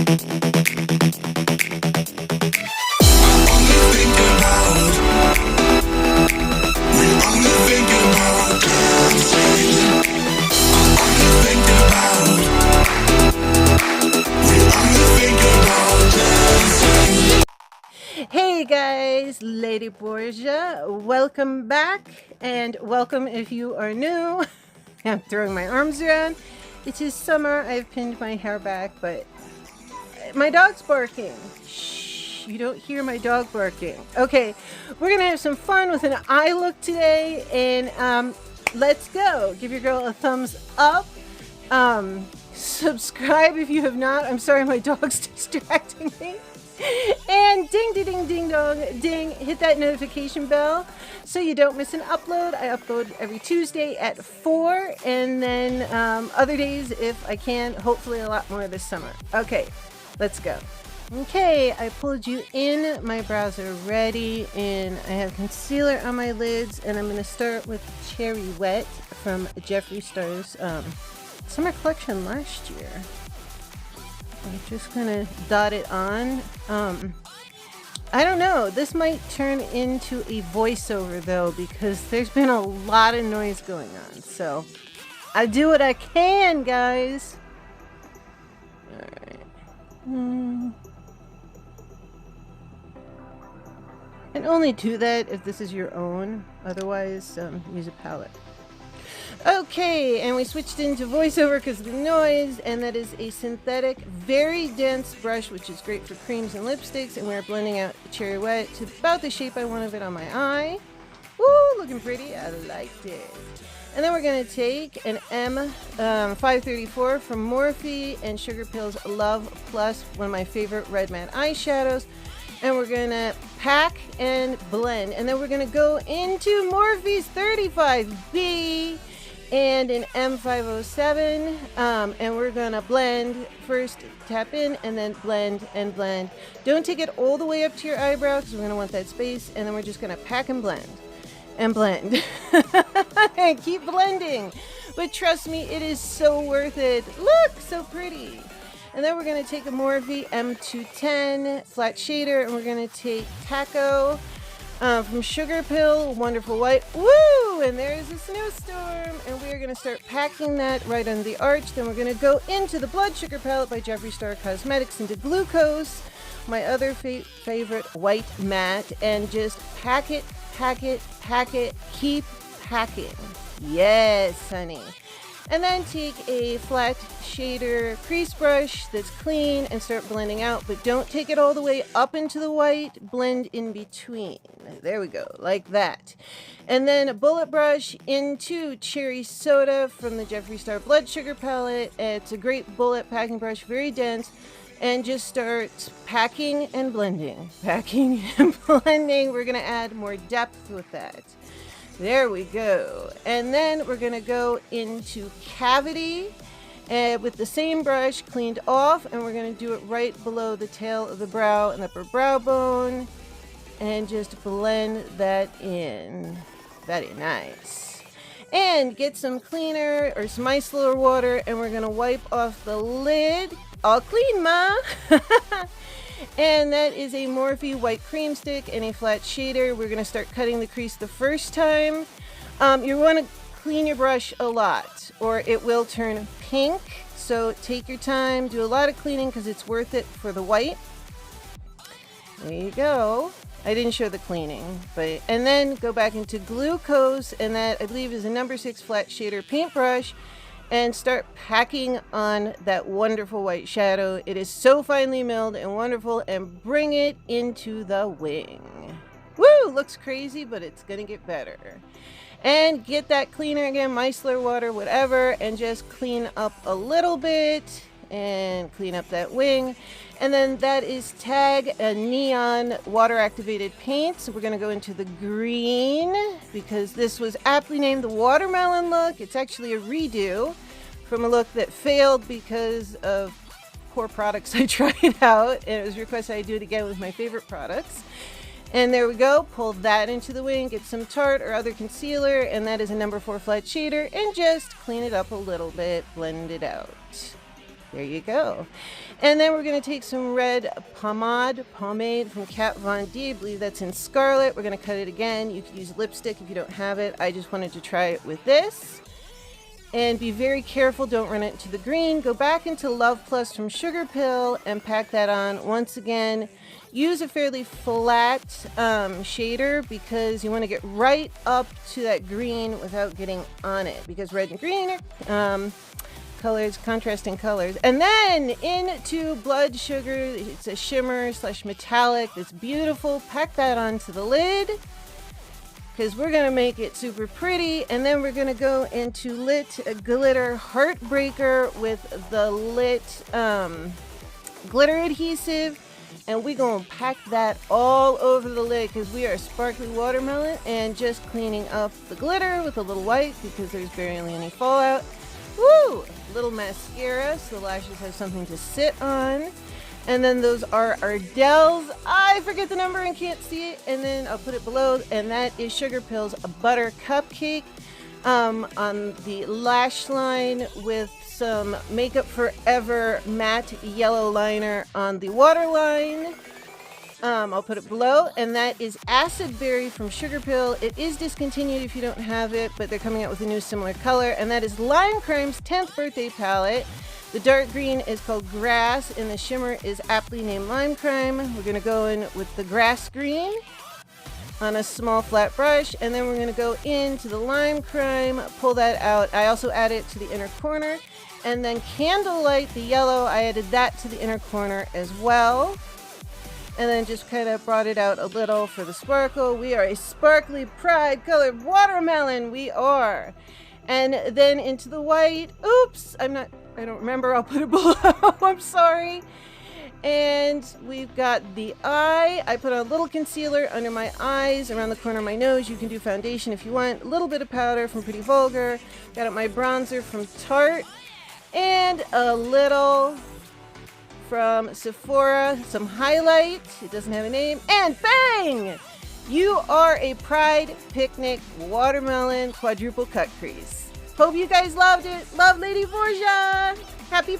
Hey guys, Lady Borgia, welcome back, and welcome if you are new. I'm throwing my arms around. It is summer, I've pinned my hair back, but my dog's barking. Shh, you don't hear my dog barking. Okay, we're gonna have some fun with an eye look today, and let's go. Give your girl a thumbs up. Subscribe if you have not. I'm sorry, my dog's distracting me. And ding, ding, ding, ding, dong, ding, hit that notification bell so you don't miss an upload. I upload every Tuesday at 4, and then other days if I can, hopefully a lot more this summer. Okay, let's go. Okay, I pulled you in, my brows are ready, and I have concealer on my lids, and I'm going to start with Cherry Wet from Jeffree Star's summer collection last year. I'm just gonna dot it on. I don't know, this might turn into a voiceover though, because there's been a lot of noise going on, so I do what I can, guys. Alright. And only do that if this is your own, otherwise use a palette. Okay, and we switched into voiceover because of the noise, and that is a synthetic, very dense brush, which is great for creams and lipsticks, and we're blending out Cherry Wet to about the shape I want of it on my eye. Woo, looking pretty, I liked it. And then we're going to take an M534 from Morphe and Sugarpill's Love Plus, one of my favorite red matte eyeshadows. And we're going to pack and blend. And then we're going to go into Morphe's 35B and an M507. And we're going to blend. First tap in and then blend and blend. Don't take it all the way up to your eyebrow because we're going to want that space. And then we're just going to pack and blend. And blend. And keep blending. But trust me, it is so worth it. Look, so pretty. And then we're going to take a Morphe M210 flat shader, and we're going to take Taco from Sugarpill, Wonderful White. Woo! And there's a snowstorm. And we are going to start packing that right under the arch. Then we're going to go into the Blood Sugar palette by Jeffree Star Cosmetics into Glucose, my other favorite white matte, and just pack it, pack it, pack it, keep packing. Yes, honey. And then take a flat shader crease brush that's clean and start blending out, but don't take it all the way up into the white, blend in between. There we go, like that. And then a bullet brush into Cherry Soda from the Jeffree Star Blood Sugar palette. It's a great bullet packing brush, very dense, and just start packing and blending. Packing and blending. We're gonna add more depth with that. There we go. And then we're going to go into Cavity with the same brush cleaned off, and we're going to do it right below the tail of the brow and upper brow bone and just blend that in. Very nice. And get some cleaner or some micellar water, and we're going to wipe off the lid. All clean, ma. And that is a Morphe white cream stick and a flat shader. We're going to start cutting the crease the first time. You want to clean your brush a lot or it will turn pink. So take your time, do a lot of cleaning because it's worth it for the white. There you go. I didn't show the cleaning, but and then go back into Glucose, and that I believe is a number 6 flat shader paintbrush. And start packing on that wonderful white shadow. It is so finely milled and wonderful, and bring it into the wing. Woo! Looks crazy, but it's gonna get better. And get that cleaner again, micellar water, whatever, and just clean up a little bit and clean up that wing. And then that is Tag, a neon water activated paint. So we're gonna go into the green because this was aptly named the watermelon look. It's actually a redo from a look that failed because of poor products I tried out, and it was requested I do it again with my favorite products. And there we go, pull that into the wing, get some Tarte or other concealer, and that is a number 4 flat shader, and just clean it up a little bit, blend it out. There you go. And then we're going to take some red pomade from Kat Von D. I believe that's in Scarlet. We're going to cut it again. You could use lipstick if you don't have it. I just wanted to try it with this. And be very careful, don't run it into the green. Go back into Love Plus from Sugarpill and pack that on. Once again, use a fairly flat shader because you want to get right up to that green without getting on it, because red and green are colors, contrasting colors. And then into Blood Sugar. It's a shimmer / metallic. It's beautiful. Pack that onto the lid, because we're going to make it super pretty. And then we're going to go into Lit Glitter Heartbreaker with the Lit glitter adhesive. And we're going to pack that all over the lid because we are sparkly watermelon and just cleaning up the glitter with a little white because there's barely any fallout. Woo! Little mascara so the lashes have something to sit on. And then those are Ardell's. I forget the number and can't see it. And then I'll put it below. And that is Sugarpill's Butter Cupcake on the lash line with some Makeup Forever matte yellow liner on the waterline. I'll put it below. And that is Acid Berry from Sugarpill. It is discontinued if you don't have it, but they're coming out with a new similar color. And that is Limecrime's 10th birthday palette. The dark green is called Grass, and the shimmer is aptly named Limecrime. We're going to go in with the grass green on a small flat brush, and then we're going to go into the Limecrime, pull that out. I also add it to the inner corner, and then Candlelight, the yellow, I added that to the inner corner as well. And then just kind of brought it out a little for the sparkle. We are a sparkly pride colored watermelon. We are. And then into the white. Oops, I don't remember. I'll put it below. I'm sorry. And we've got the eye. I put a little concealer under my eyes, around the corner of my nose. You can do foundation if you want. A little bit of powder from Pretty Vulgar. Got out my bronzer from Tarte. And a little from Sephora. Some highlight. It doesn't have a name. And bang! You are a Pride Picnic Watermelon Quadruple Cut Crease. Hope you guys loved it. Love, Lady Borgia. Happy